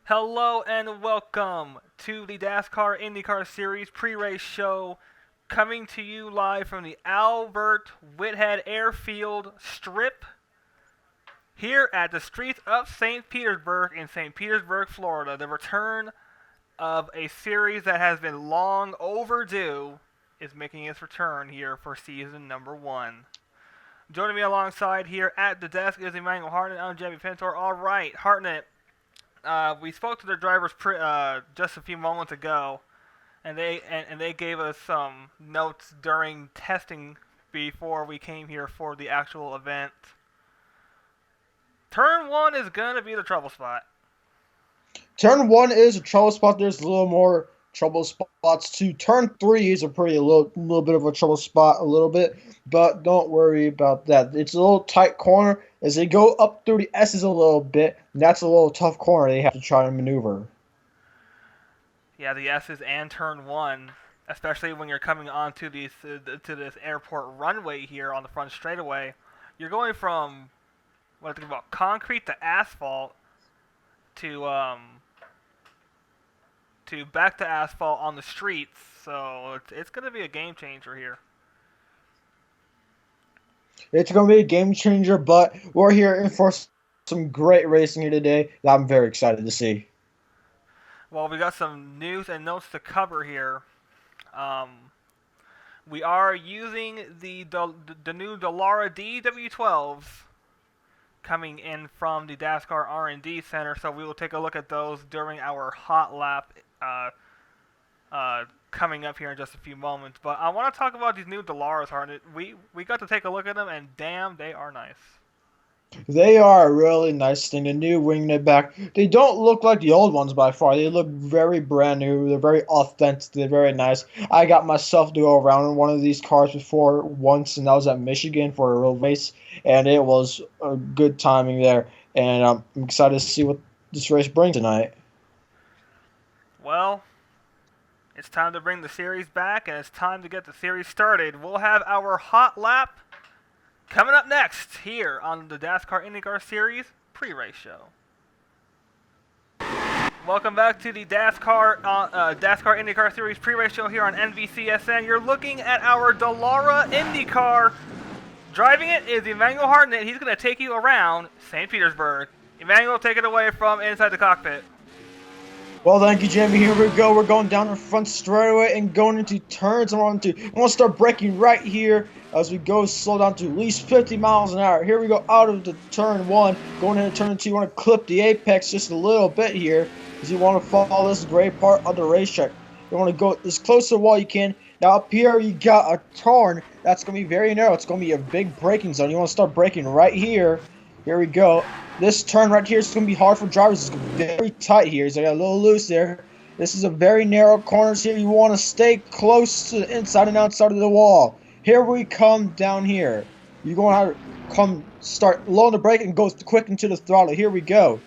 Hello and welcome to the DASCAR Indycar Series pre-race show, coming to you live from the Albert Whitehead Airfield Strip here at the streets of St. Petersburg in St. Petersburg, Florida. The return of a series that has been long overdue is making its return here for season number 1. Joining me alongside here at the desk is Emmanuel Hartnett. I'm Jimmy Pintor. All right, Hartnett. We spoke to their drivers just a few moments ago, and they gave us some notes during testing before we came here for the actual event. Turn 1 is going to be the trouble spot. Turn 1 is a trouble spot. There's a little more trouble spots too. Turn 3 is a little bit of a trouble spot, a little bit, but don't worry about that. It's a little tight corner as they go up through the S's a little bit. And that's a little tough corner they have to try to maneuver. Yeah, the S's and turn 1, especially when you're coming onto to this airport runway here on the front straightaway. You're going from concrete to asphalt to back to asphalt on the streets, so it's going to be a game changer here. It's going to be a game changer, but we're here in for some great racing here today that I'm very excited to see. Well, we got some news and notes to cover here. We are using the new Dallara DW12s coming in from the DASCAR R&D Center, so we will take a look at those during our hot lap coming up here in just a few moments. But I want to talk about these new Dallaras, Hartnett. We got to take a look at them, and damn, they are nice. They are a really nice thing. The new winglet back. They don't look like the old ones by far. They look very brand new. They're very authentic. They're very nice. I got myself to go around in one of these cars before once, and I was at Michigan for a real race, and it was a good timing there. And I'm excited to see what this race brings tonight. Well, it's time to bring the series back, and it's time to get the series started. We'll have our hot lap coming up next here on the DASCAR Indycar Series pre-race show. Welcome back to the DASCAR Indycar Series pre-race show here on NVCSN. You're looking at our Dallara IndyCar. Driving it is Emmanuel Hartnett. He's going to take you around St. Petersburg. Emmanuel, take it away from inside the cockpit. Well, thank you, Jamie. Here we go. We're going down the front straightaway and going into turns. I want to start braking right here as we go slow down to at least 50 miles an hour. Here we go out of the turn 1, going into turn 2. You want to clip the apex just a little bit here as you want to follow this gray part of the racetrack. You want to go as close to the wall you can. Now up here you got a turn that's going to be very narrow. It's going to be a big braking zone. You want to start braking right here. Here we go. This turn right here is going to be hard for drivers. It's going to be very tight here. So I got a little loose there. This is a very narrow corners here. You want to stay close to the inside and outside of the wall. Here we come down here. You're going to start low on the brake and go quick into the throttle. Here we go.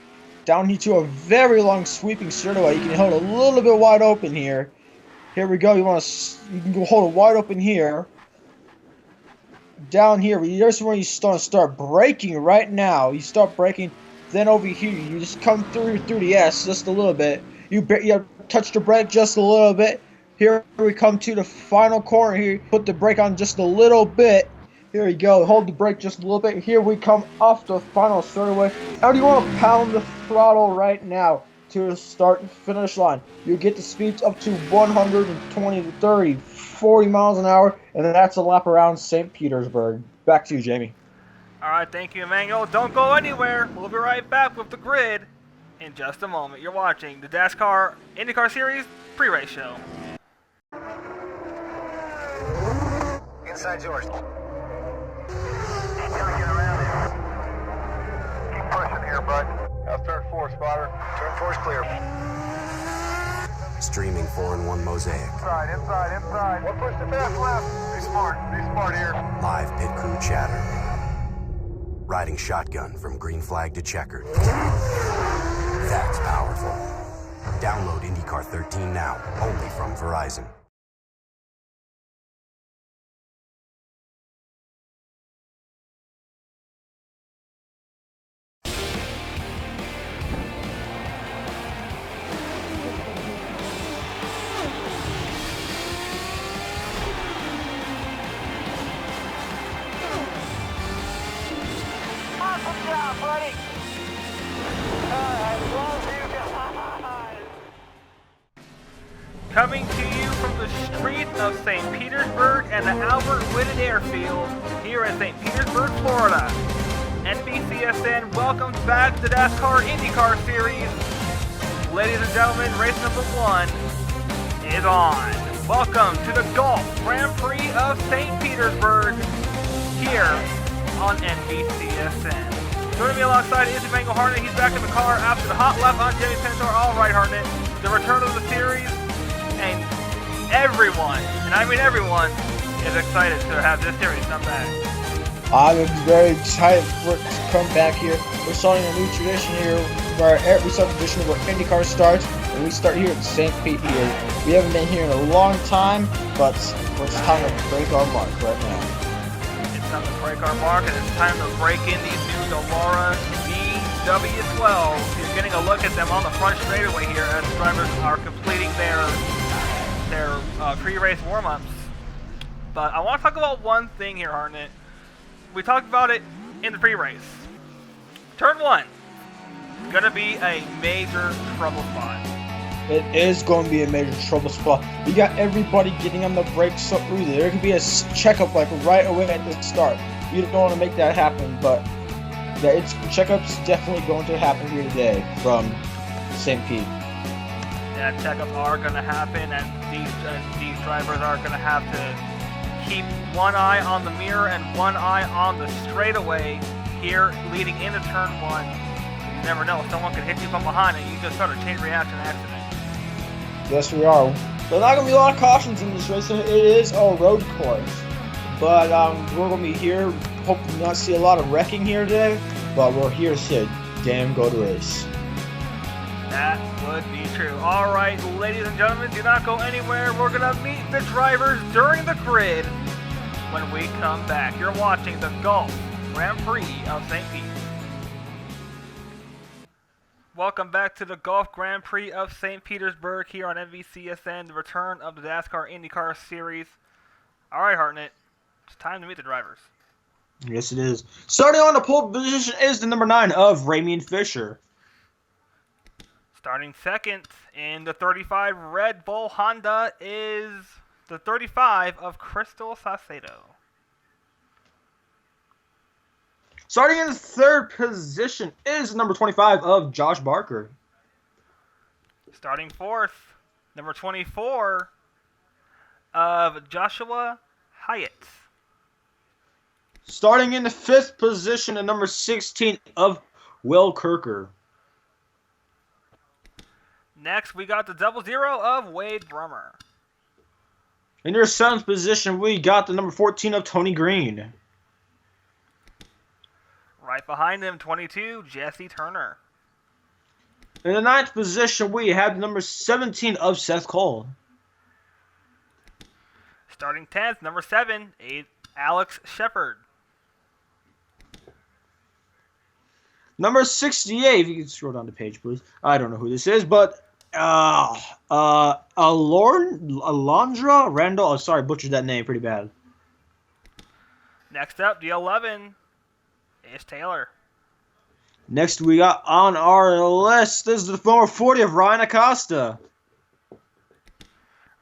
Down here to a very long sweeping straightaway. You can hold it a little bit wide open here. Here we go. You can go hold it wide open here. Down here, there's where you start braking right now. You start braking, then over here, you just come through the S just a little bit. You touch the brake just a little bit. Here we come to the final corner here. Put the brake on just a little bit. Here we go. Hold the brake just a little bit. Here we come off the final straightaway. Now you want to pound the throttle right now to the start and finish line. You get the speeds up to 120 to 30. 40 miles an hour, and then that's a lap around St. Petersburg. Back to you, Jamie. All right, thank you, Emmanuel. Don't go anywhere. We'll be right back with the grid in just a moment. You're watching the DASCAR IndyCar Series pre-race show. Inside yours. Keep trying to get around here. Keep pushing here, bud. That's turn 4, spotter. Turn 4 is clear. Streaming 4-in-1 Mosaic. Inside. One push to fast left. Be smart here. Live pit crew chatter. Riding shotgun from green flag to checkered. That's powerful. Download IndyCar 13 now, only from Verizon. Coming to you from the streets of St. Petersburg and the Albert Whitted Airfield here in St. Petersburg, Florida. NBCSN welcomes back the DASCAR Indycar Series. Ladies and gentlemen, race number 1 is on. Welcome to the Golf Grand Prix of St. Petersburg here on NBCSN. Joining me alongside is Emmanuel Hartnett. He's back in the car after the hot lap on Jimmy Pintor. All right, Hartnett, the return of the series. And everyone, and I mean everyone, is excited to have this series come back. I'm very excited for it to come back here. We're starting a new tradition here where we start the tradition where IndyCar starts, and we start here at St. Pete here. We haven't been here in a long time, but it's time to break our mark right now. It's time to break our mark, and it's time to break in these new Delora DW12. You're getting a look at them on the front straightaway here as the drivers are completing their pre-race warm-ups. But I want to talk about one thing here, Hartnett. We talked about it in the pre-race. Turn 1, gonna be a major trouble spot. It is going to be a major trouble spot. You got everybody getting on the brakes so early. There could be a checkup like right away at the start. You don't want to make that happen, but checkup's definitely going to happen here today from St. Pete. Yeah, checkups are going to happen, and these drivers are going to have to keep one eye on the mirror and one eye on the straightaway here leading into turn 1. You never know, someone could hit you from behind and you just start a chain reaction accident. Yes, we are. There's not going to be a lot of cautions in this race. It is a road course. But we're going to be here. Hope to not see a lot of wrecking here today. But we're here to see a damn good race. That would be true. All right, ladies and gentlemen, do not go anywhere. We're going to meet the drivers during the grid when we come back. You're watching the Golf Grand Prix of St. Pete. Welcome back to the Golf Grand Prix of St. Petersburg here on NBCSN, the return of the NASCAR IndyCar Series. All right, Hartnett, it's time to meet the drivers. Yes, it is. Starting on the pole position is the number 9 of Ramian Fisher. Starting second in the 35 Red Bull Honda is the 35 of Crystal Saucedo. Starting in the third position is number 25 of Josh Barker. Starting fourth, number 24 of Joshua Hyatt. Starting in the fifth position at number 16 of Will Kirker. Next, we got the 00 of Wade Brummer. In your seventh position, we got the number 14 of Tony Green. Right behind him, 22, Jesse Turner. In the ninth position, we have the number 17 of Seth Cole. Starting 10th, number 7, Alex Shepard. Number 68, if you can scroll down the page, please. I don't know who this is, but Alondra Randall. Oh, sorry, butchered that name pretty bad. Next up, the 11 is Taylor. Next, we got on our list, this is the number 40 of Ryan Acosta.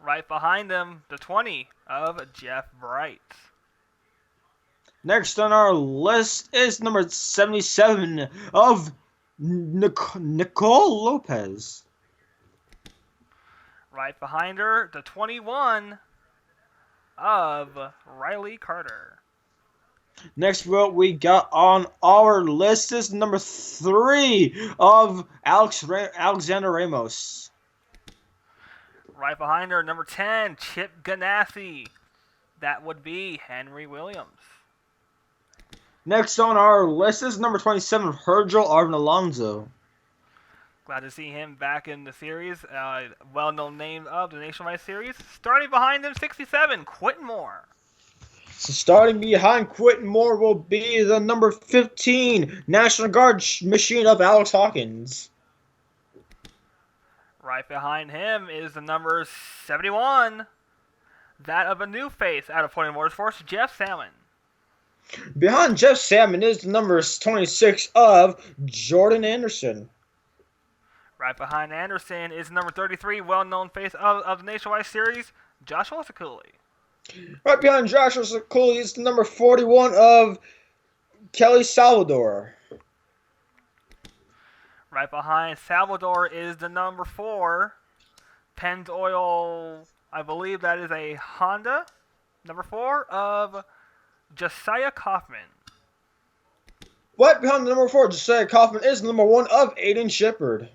Right behind him, the 20 of Jeff Bright. Next on our list is number 77 of Nicole Lopez. Right behind her, the 21 of Riley Carter. Next, what we got on our list is number 3 of Alexander Ramos. Right behind her, number 10, Chip Ganassi. That would be Henry Williams. Next on our list is number 27, Virgil Arvin Alonso. Glad to see him back in the series. Well-known name of the Nationwide Series. Starting behind him, 67, Quentin Moore. So starting behind Quentin Moore will be the number 15 National Guard machine of Alex Hawkins. Right behind him is the number 71, that of a new face out of Pointing Motorsports, Jeff Salmon. Behind Jeff Salmon is the number 26 of Jordan Anderson. Right behind Anderson is number 33, well-known face of the Nationwide Series, Joshua Sekuli. Right behind Joshua Sekuli is the number 41 of Kelly Salvador. Right behind Salvador is the number 4, Pennzoil, I believe that is a Honda, number 4 of Josiah Kaufman. Right behind the number 4, Josiah Kaufman, is the number 1 of Aiden Shepard.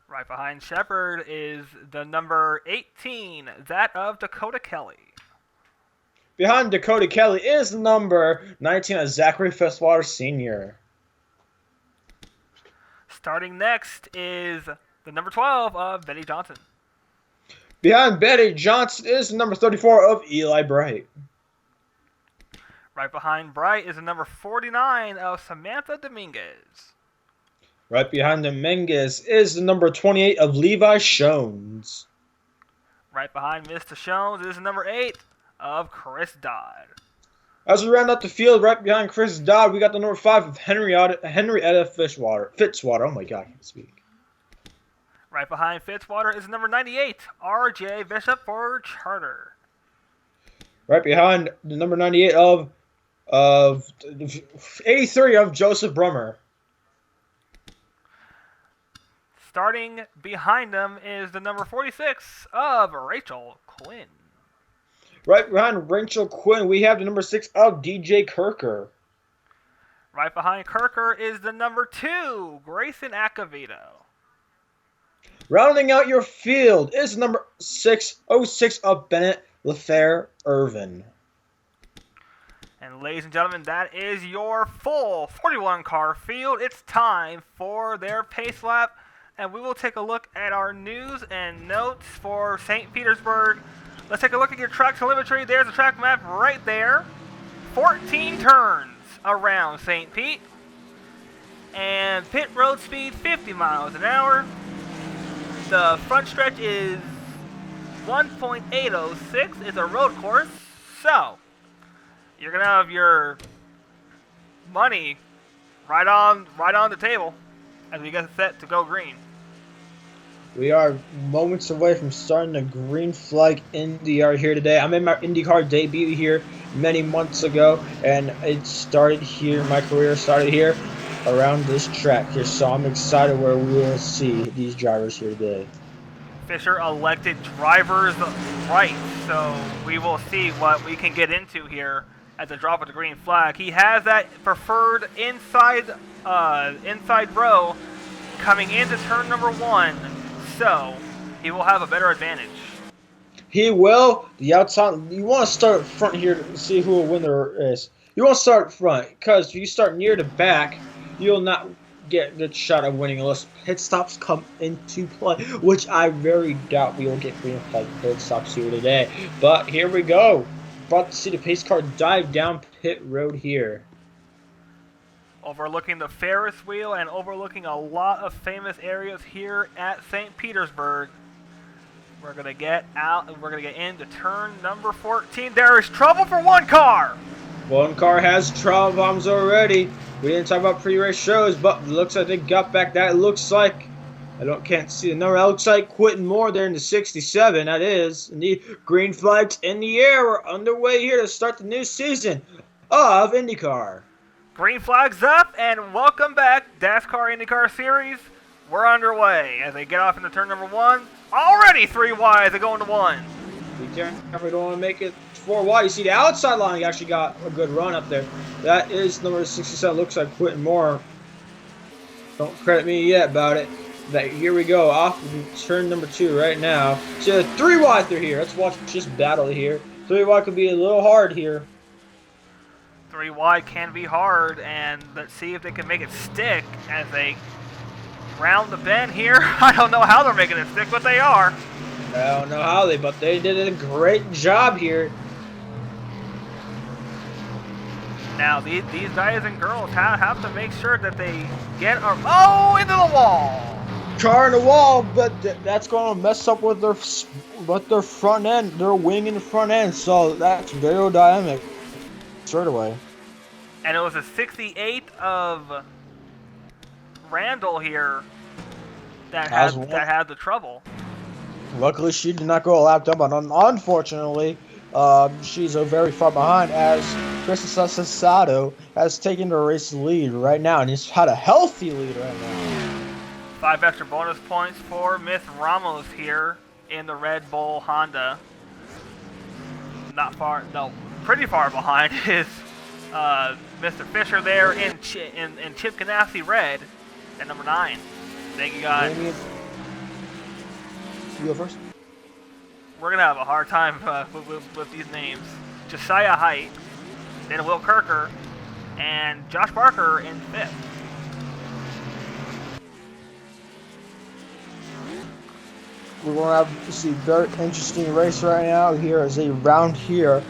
Right behind Shepard is the number 18, that of Dakota Kelly. Behind Dakota Kelly is the number 19 of Zachary Festwater Sr. Starting next is the number 12 of Betty Johnson. Behind Betty Johnson is the number 34 of Eli Bright. Right behind Bright is the number 49 of Samantha Dominguez. Right behind Dominguez is the number 28 of Levi Shones. Right behind Mr. Shones is the number 8 of Chris Dodd. As we round out the field, right behind Chris Dodd, we got the number 5 of Henrietta Fitzwater. Oh my God, I can't speak. Right behind Fitzwater is number 98, R.J. Bishop for Charter. Right behind the number 98 of 83 of Joseph Brummer. Starting behind them is the number 46 of Rachel Quinn. Right behind Rachel Quinn, we have the number 6 of DJ Kirker. Right behind Kirker is the number 2, Grayson Acavito. Rounding out your field is the number 606 of Bennett LaFair Irvin. And ladies and gentlemen, that is your full 41 car field. It's time for their pace lap, and we will take a look at our news and notes for St. Petersburg. Let's take a look at your track telemetry. There's a track map right there. 14 turns around St. Pete. And pit road speed 50 miles an hour. The front stretch is 1.806. It's a road course. So, you're going to have your money right on the table as we get set to go green. We are moments away from starting the green flag IndyCar here today. I made my IndyCar debut here many months ago, and it started here. My career started here around this track here, so I'm excited where we will see these drivers here today. Fisher elected drivers right, so we will see what we can get into here at the drop of the green flag. He has that preferred inside row coming into turn number 1. So, he will have a better advantage. He will. The outside. You want to start front here to see who a winner is. You want to start front because if you start near the back, you'll not get the shot of winning unless pit stops come into play, which I very doubt we will get green flag pit stops here today. But here we go. About to see the pace car dive down pit road here. Overlooking the Ferris wheel and overlooking a lot of famous areas here at St. Petersburg. We're going to get out and we're going to get into turn number 14. There is trouble for one car. One car has trouble bombs already. We didn't talk about pre-race shows, but it looks like they got back. That looks like, can't see the number. That looks like Quentin Moore there in the 67. That is indeed green flags in the air. We're underway here to start the new season of IndyCar. Green flags up, and welcome back, DASCAR Indycar Series. We're underway as they get off into turn number 1. Already 3 wide as they go into 1. Be careful, we don't want to make it 4 wide. You see the outside line actually got a good run up there. That is number 67. Looks like Quentin Moore. Don't credit me yet about it. Here we go, off turn number 2 right now. So 3 wide through here. Let's watch this battle here. 3 wide could be a little hard here. 3 wide can be hard, and let's see if they can make it stick as they round the bend here. I don't know how they're making it stick, but they are. I don't know how but they did a great job here. Now, these guys and girls have to make sure that they get into the wall. Car in the wall, but that's going to mess up with their front end, their wing in the front end, so that's very aerodynamic. Straight away. And it was a 68 of Randall here that That was had the trouble. Luckily, she did not go a lap down, but unfortunately, she's very far behind as Chris Sasato has taken the race lead right now, and he's had a healthy lead right now. 5 extra bonus points for Miss Ramos here in the Red Bull Honda. Not far, no, pretty far behind is Mr. Fisher there in Chip Ganassi Red at number 9. Then you got. You go first. We're gonna have a hard time with these names. Josiah Height, then Will Kirker, and Josh Barker in 5th. We're going to have to see a very interesting race right now. Here is a round here,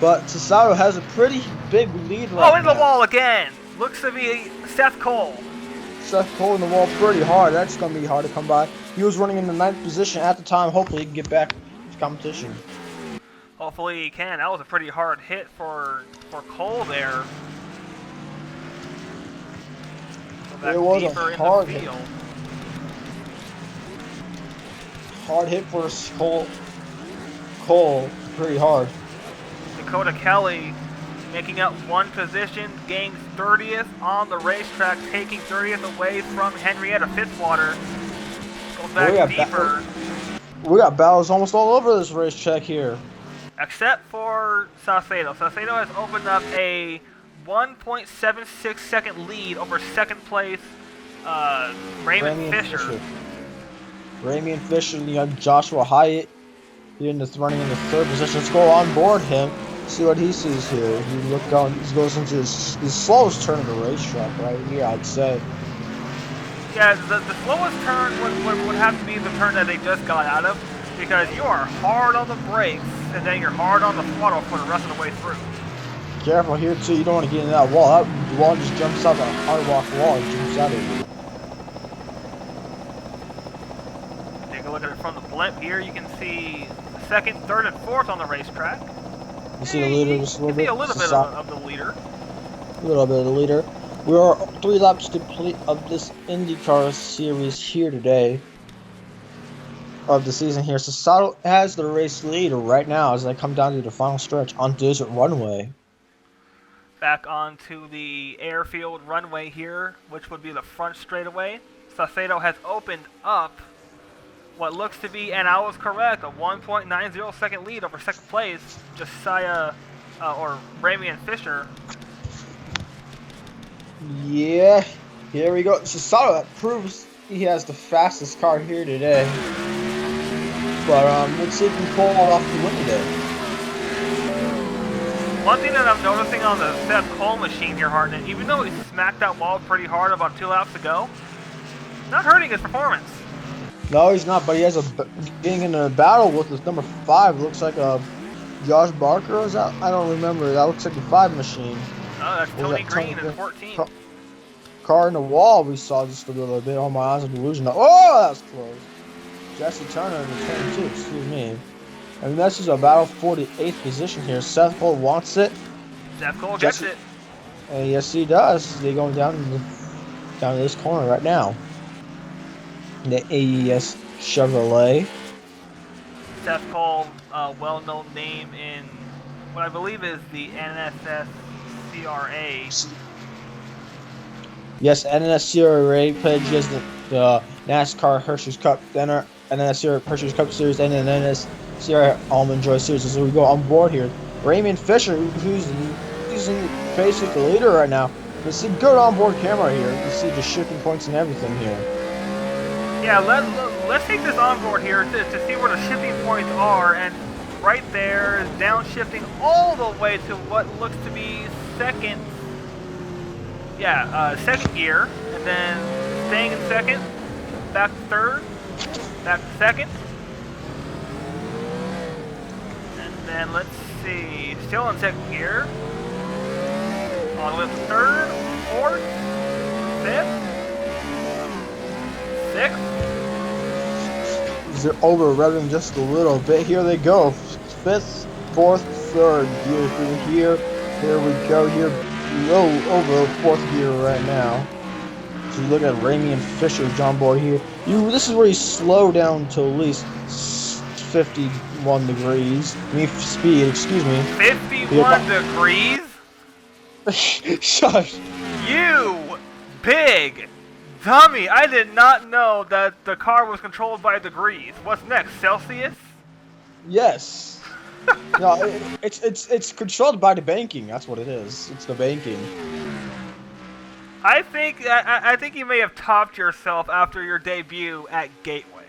but Sasato has a pretty big lead right now. Oh, into the wall again! Looks to be Seth Cole. Seth Cole in the wall pretty hard. That's going to be hard to come by. He was running in the 9th position at the time. Hopefully he can get back to competition. Hopefully he can. That was a pretty hard hit for Cole there. It was a hard hit. Hard hit for Cole. Pretty hard. Dakota Kelly making up 1 position, gaining 30th on the racetrack, taking 30th away from Henrietta Fitzwater. Goes back deeper. We got battles almost all over this racetrack here. Except for Saucedo. Saucedo has opened up a 1.76 second lead over 2nd place Raymond Fisher. Ramian Fisher, and you have Joshua Hyatt here running in the 3rd position. Let's go on board him, see what he sees here. He goes into his slowest turn of the racetrack right here, I'd say. Yeah, the slowest turn would have to be the turn that they just got out of, because you are hard on the brakes, and then you're hard on the throttle for the rest of the way through. Careful here, too. You don't want to get in that wall. That wall just jumps out, that hard rock wall, and jumps out of you. Take a look at it from the blimp here. You can see 2nd, 3rd, and 4th on the racetrack. You see the leader just a little bit? You see a little bit of the leader. A little bit of the leader. We are 3 laps complete of this IndyCar series here today. Of the season here. Sasato has the race lead right now as they come down to the final stretch on Desert Runway. Back onto the airfield runway here, which would be the front straightaway. Saucedo has opened up what looks to be, and I was correct, a 1.90 second lead over 2nd place, Josiah or Ramian Fisher. Yeah, here we go. Sasato, that proves he has the fastest car here today. But let's see if he can pull it off the win today. One thing that I'm noticing on the Seth Cole machine here, Hartnett, even though he smacked that wall pretty hard about 2 laps ago, not hurting his performance. No, he's not, but he has getting in a battle with this number 5. Looks like a Josh Barker. Is that? I don't remember. That looks like the 5 machine. Oh, that's Tony Green in 14. Car in the wall we saw just a little bit. Oh, my eyes are delusional. Oh, that was close. Jesse Turner in the 22, excuse me. And this is a battle for the 8th position here. Seth Cole wants it. Seth Cole gets it. And yes, he does. They're going down to this corner right now. The AES Chevrolet. Seth Cole, well-known name in what I believe is the NSSCRA. Yes, NSSCRA pledges the NASCAR Hershey's Cup, NSSCRA Hershey's Cup Series, and then NSSCRA Almond Joy Series. So we go on board here. Raymond Fisher, who's basically the leader right now. You see good onboard camera here. You see the shipping points and everything here. Yeah, let's take this onboard here to see where the shipping points are, and right there is downshifting all the way to what looks to be 2nd gear, and then staying in 2nd, back to 3rd, back to 2nd, and then let's see, still in 2nd gear, all the way to 3rd, 4th, 5th, 6th. They're over revving just a little bit. Here they go. 5th, 4th, 3rd gear through here. Here we go. Here low over 4th gear right now. So you look at Ramey and Fisher's on board here. This is where you slow down to at least 51 degrees. I mean, speed, excuse me. 51 degrees? Shush. You big dummy! I did not know that the car was controlled by degrees. What's next? Celsius? Yes. No, it's controlled by the banking. That's what it is. It's the banking. I think you may have topped yourself after your debut at Gateway.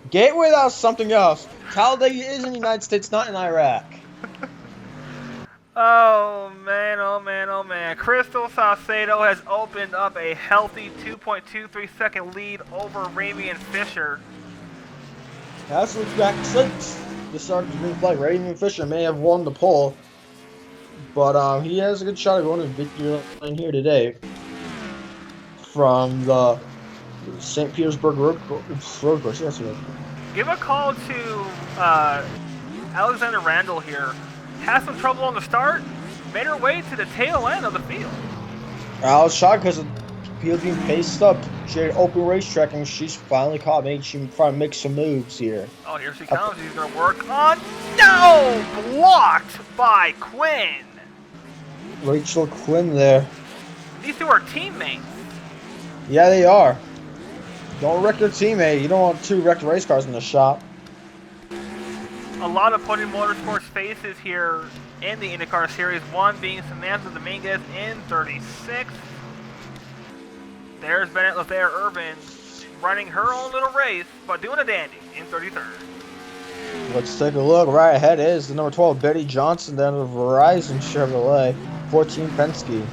Gateway, that was something else. Talladega is in the United States, not in Iraq. Oh man, oh man, oh man. Crystal Saucedo has opened up a healthy 2.23 second lead over Ramey and Fisher. That's what's back since the start of the green flag. Ramey and Fisher may have won the pole, but he has a good shot of going to victory lane here today from the St. Petersburg road course. Yes, sir. Give a call to Alexander Randall here. Had some trouble on the start, made her way to the tail end of the field. I was shocked because he was being paced up. She had an open racetrack and she's finally caught me. She's trying to make some moves here. Oh, here she comes. She's going to work on... No! Blocked by Quinn. Rachel Quinn there. These two are teammates. Yeah, they are. Don't wreck your teammate. You don't want two wrecked race cars in the shop. A lot of Podium Motorsports faces here in the IndyCar Series, one being Samantha Dominguez in 36th. There's Bennett Lethare Irvin running her own little race, but doing a dandy in 33rd. Let's take a look. Right ahead is the number 12, Betty Johnson, down to Verizon Chevrolet, 14 Penske.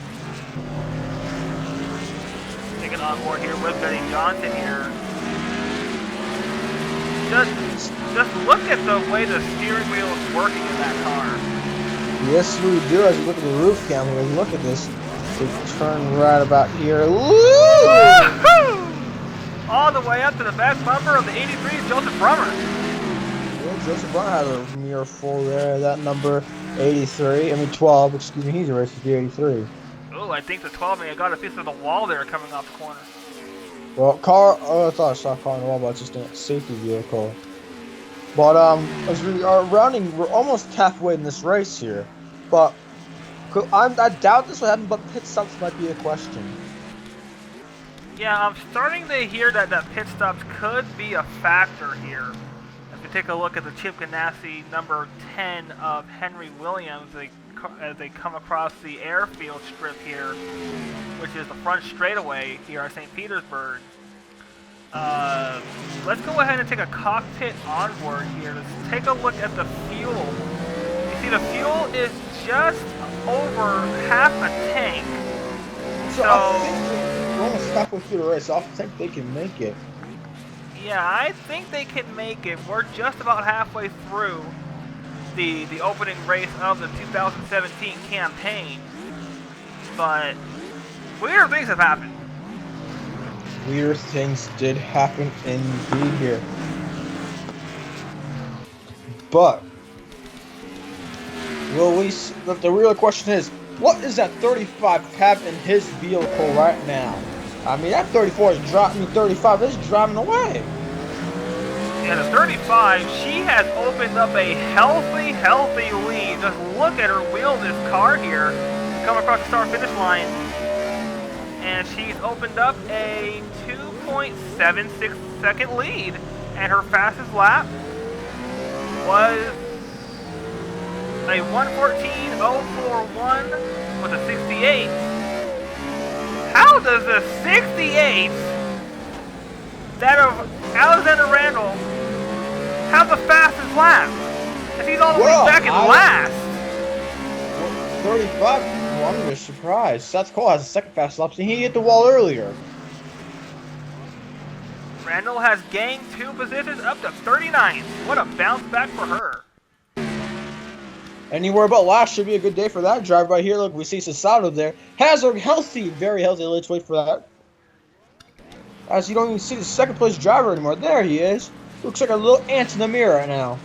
Taking on board here with Betty Johnson here. Just look at the way the steering wheel is working in that car. Yes, we do. As we look at the roof cam here, look at this. We turn right about here. Woo! All the way up to the back bumper of the 83 Joseph Brummer. Yeah, Joseph Brummer has a mirror full there. That number 12, excuse me, he's a race to be 83. Oh, I think the 12 may have got a piece of the wall there coming off the corner. Well, I thought I saw a car on the wall, but it's just a safety vehicle. But as we are rounding, we're almost halfway in this race here. But I doubt this will happen, but pit stops might be a question. Yeah, I'm starting to hear that pit stops could be a factor here. As we take a look at the Chip Ganassi number 10 of Henry Williams, as they come across the airfield strip here, which is the front straightaway here at St. Petersburg. Let's go ahead and take a cockpit onboard here. Let's take a look at the fuel. You see, the fuel is just over half a tank. So I think we're almost halfway through the race. I think they can make it. Yeah, I think they can make it. We're just about halfway through the opening race of the 2017 campaign. But weird things have happened. Weird things did happen indeed here. But the real question is, what is that 35 have in his vehicle right now? I mean, that 34 is driving, 35 is driving away. And the 35, she has opened up a healthy lead. Just look at her wheel this car here. Come across the start-finish line. And she's opened up a 2.76 second lead. And her fastest lap was a 1:14.041 with a 68. How does the 68 that of Alexander Randall have the fastest lap? If he's all the way back in last. 35, well, I'm just surprised. Seth Cole has the second fastest lap, so he hit the wall earlier. Randall has gained 2 positions up to 39th. What a bounce back for her. Anywhere but last should be a good day for that drive right here. Look, we see Sasato there. Has a very healthy. Let's wait for that. As you don't even see the second place driver anymore. There he is. Looks like a little ant in the mirror right now.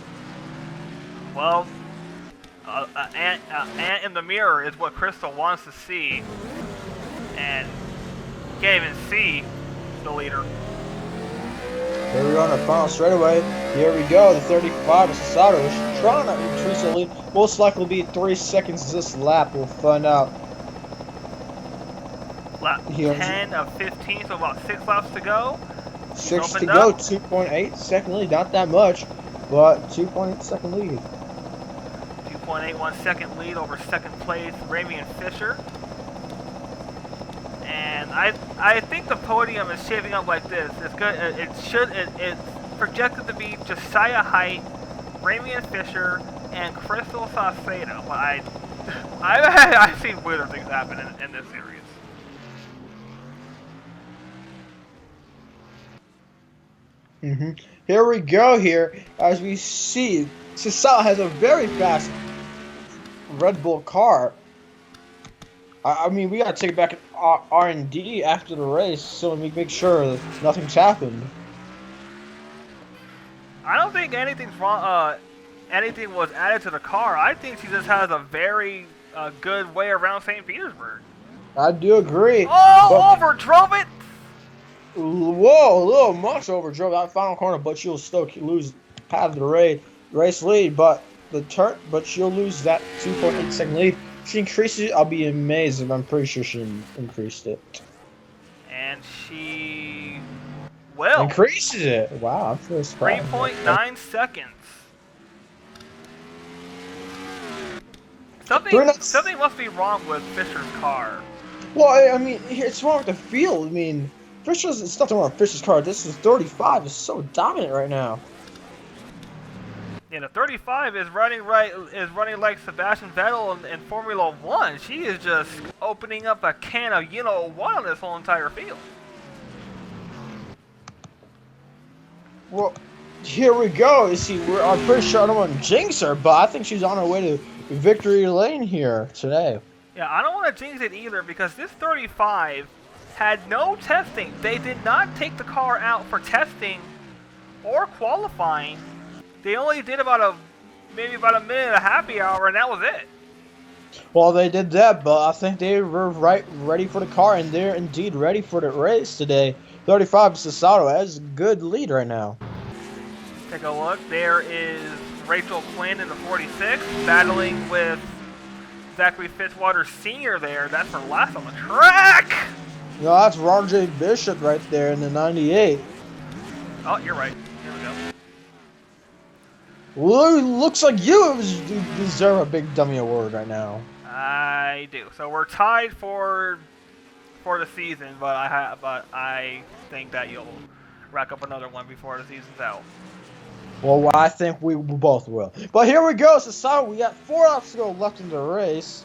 Well, ant in the mirror is what Crystal wants to see. And Can't even see the leader. Here we go on the final straightaway. Here we go. The 35 of Sasato is trying to increase the lead. Most likely be 3 seconds this lap. We'll find out. Lap Here. 10 of 15, so about 6 laps to go. 6 to go. 2.8 second lead. Not that much, but 2.8 second lead. 2.81 second lead over second place, Ramian Fisher. And I think the podium is shaping up like this. It's good. It's projected to be Josiah Height, Ramian Fisher, and Crystal Saucedo. But I've seen weirder things happen in this series. Here we go. Here, as we see, Sasato has a very fast Red Bull car. I mean, we gotta take it back R&D after the race, so we make sure that nothing's happened. I don't think anything's wrong. Anything was added to the car. I think she just has a very good way around St. Petersburg. I do agree. Oh, overdrove it! Whoa, a little much overdrove that final corner, but she'll still have the race lead. But she'll lose that 2.8 second lead. She increases it. I'll be amazed if I'm pretty sure she increased it. And she will. Increases it. Wow, I'm so surprised. 3.9 seconds. Something must be wrong with Fisher's car. Well, I mean, it's wrong with the field. I mean, it's nothing wrong with Fisher's car. This is 35. It's so dominant right now. Yeah, the 35 is running like Sebastian Vettel in Formula 1. She is just opening up a can of you-know-what on this whole entire field. Well, here we go. You see, I'm pretty sure I don't want to jinx her, but I think she's on her way to victory lane here today. Yeah, I don't want to jinx it either because this 35 had no testing. They did not take the car out for testing or qualifying. They only did maybe about a minute of happy hour, and that was it. Well, they did that, but I think they were ready for the car, and they're indeed ready for the race today. 35 Sasato has a good lead right now. Take a look. There is Rachel Quinn in the 46, battling with Zachary Fitzwater Sr. there. That's for last on the track. No, that's Ron J. Bishop right there in the 98. Oh, you're right. Here we go. Well, looks like you deserve a big dummy award right now. I do. So we're tied for the season, but I think that you'll rack up another one before the season's out. Well, I think we both will. But here we go, Sasato. We got 4 laps to go left in the race.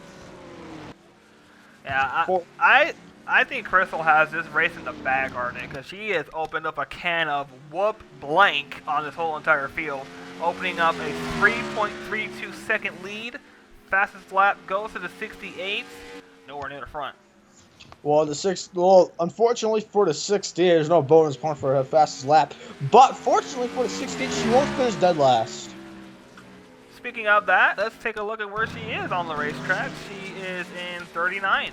Yeah, I think Crystal has this race in the bag, Arden, because she has opened up a can of whoop blank on this whole entire field, opening up a 3.32 second lead. Fastest lap goes to the 68th, nowhere near the front. Well, unfortunately for the 60th, there's no bonus point for her fastest lap. But fortunately for the 60th, she won't finish dead last. Speaking of that, let's take a look at where she is on the racetrack. She is in 39th.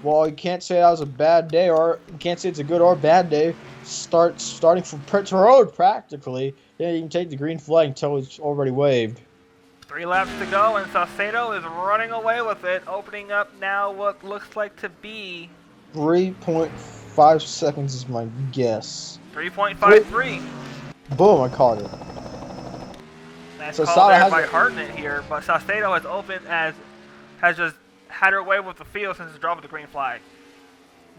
Well, you can't say that was a bad day, or you can't say it's a good or bad day. Starting from pit road, practically. Yeah, you can take the green flag until it's already waved. 3 laps to go, and Saucedo is running away with it, opening up now what looks like to be 3.5 seconds is my guess. 3.53. Boom, I caught it. Nice So call there Saucedo by Hartnett here, but Saucedo has just had her way with the field since the drop of the green flag.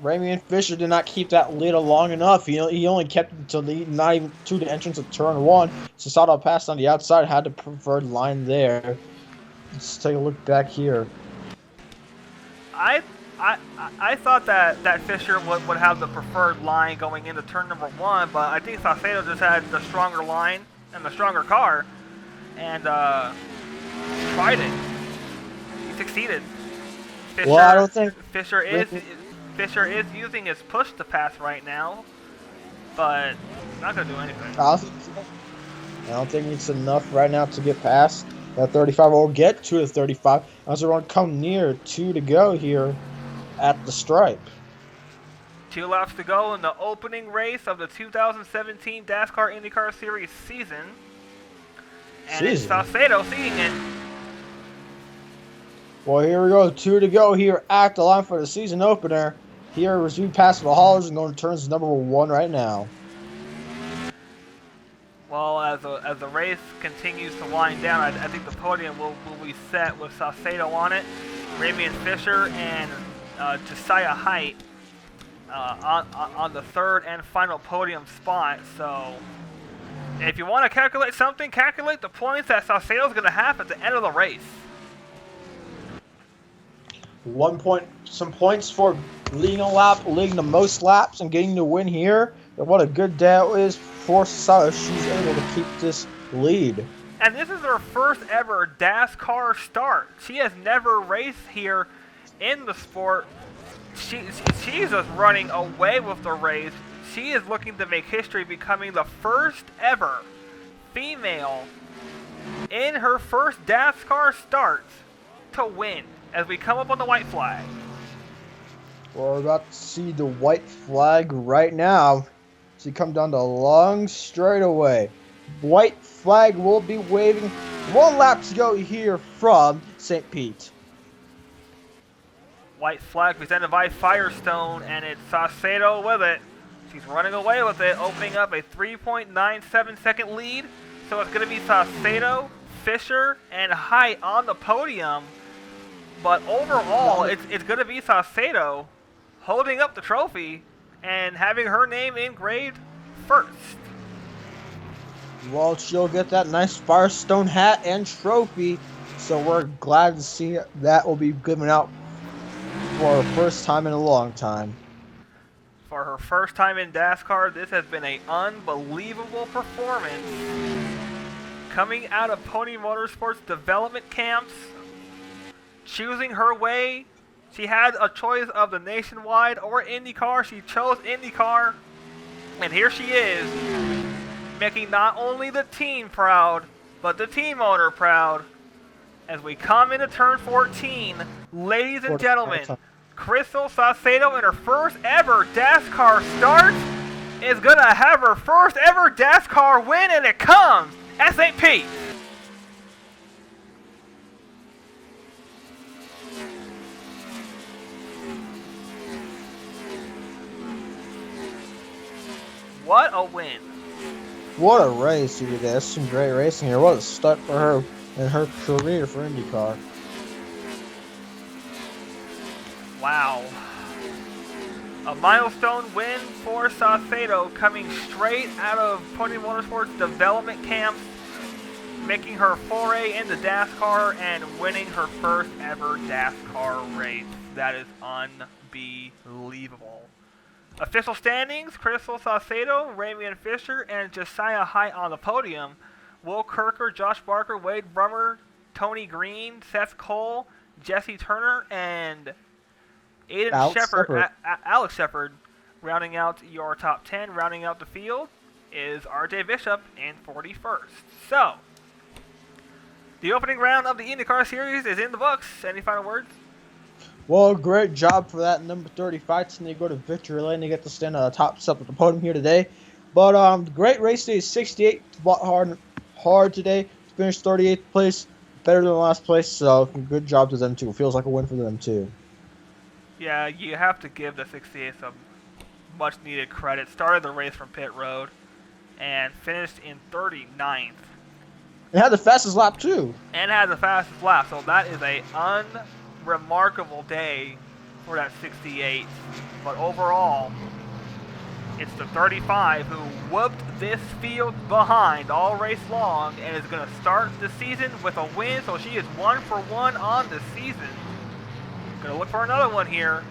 Ramian Fisher did not keep that lead long enough. He only kept it until not even to the entrance of turn 1. Sasato passed on the outside, had the preferred line there. Let's take a look back here. I thought that Fisher would have the preferred line going into turn number 1, but I think Saucedo just had the stronger line and the stronger car, and tried it. He succeeded. Fisher, well, I don't think Fisher is using his push to pass right now, but not going to do anything. I don't think it's enough right now to get past that 35 or get to the 35 as we're going to come near 2 to go here at the stripe. 2 laps to go in the opening race of the 2017 DASCAR Indycar Series season. And it's Saucedo seeing it. Well, here we go. 2 to go here at the line for the season opener. Here as we pass the haulers and going to turns number 1 right now. Well, as the race continues to wind down, I think the podium will be set with Saucedo on it, Ramian Fisher, and Josiah Height on the 3rd and final podium spot. So, if you want to calculate something, calculate the points that Saucedo is going to have at the end of the race. 1 point, some points for leading a lap, leading the most laps, and getting the win here. And what a good day it is for Saucedo. She's able to keep this lead. And this is her first ever DASCAR start. She has never raced here in the sport. She's just running away with the race. She is looking to make history, becoming the first ever female in her first DASCAR start to win as we come up on the white flag. We're about to see the white flag right now. So you come down the long straightaway. White flag will be waving. 1 lap to go here from St. Pete. White flag presented by Firestone, and it's Saucedo with it. She's running away with it, opening up a 3.97 second lead. So it's going to be Saucedo, Fisher, and Height on the podium. But overall, it's going to be Saucedo holding up the trophy and having her name engraved first. Well, she'll get that nice Firestone hat and trophy. So we're glad to see that will be given out for her first time in a long time. For her first time in DASCAR, this has been an unbelievable performance. Coming out of Pony Motorsports development camps, choosing her way. She had a choice of the Nationwide or IndyCar. She chose IndyCar. And here she is, making not only the team proud, but the team owner proud. As we come into turn 14, ladies and gentlemen, Crystal Saucedo in her first ever DASCAR start is going to have her first ever DASCAR win, and it comes at St. Pete. What a win. What a race here today. That's some great racing here. What a start for her in her career for IndyCar. Wow. A milestone win for Saucedo, coming straight out of Pony Motorsports development camps, making her foray into DASCAR and winning her first ever DASCAR race. That is unbelievable. Official standings: Crystal Saucedo, Ramian Fisher, and Josiah Height on the podium. Will Kirker, Josh Barker, Wade Brummer, Tony Green, Seth Cole, Jesse Turner, and Alex Shepard rounding out your top 10. Rounding out the field is RJ Bishop in 41st. So, the opening round of the IndyCar Series is in the books. Any final words? Well, great job for that number 35. And they go to victory lane. They get to stand on the top step of the podium here today. But great race day. 68 hard today. Finished 38th place. Better than last place. So good job to them too. Feels like a win for them too. Yeah, you have to give the 68 some much needed credit. Started the race from pit road and finished in 39th. It had the fastest lap too. And had the fastest lap. So that is a unremarkable day for that 68. But overall, it's the 35 who whooped this field behind all race long and is going to start the season with a win. So she is 1 for 1 on the season. Going to look for another one here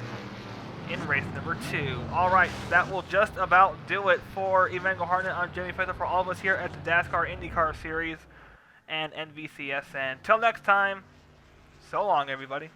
in race number 2. All right, that will just about do it for Evango Hartnett. I'm Jamie Feather for all of us here at the DASCAR IndyCar Series and NVCSN. Till next time, so long, everybody.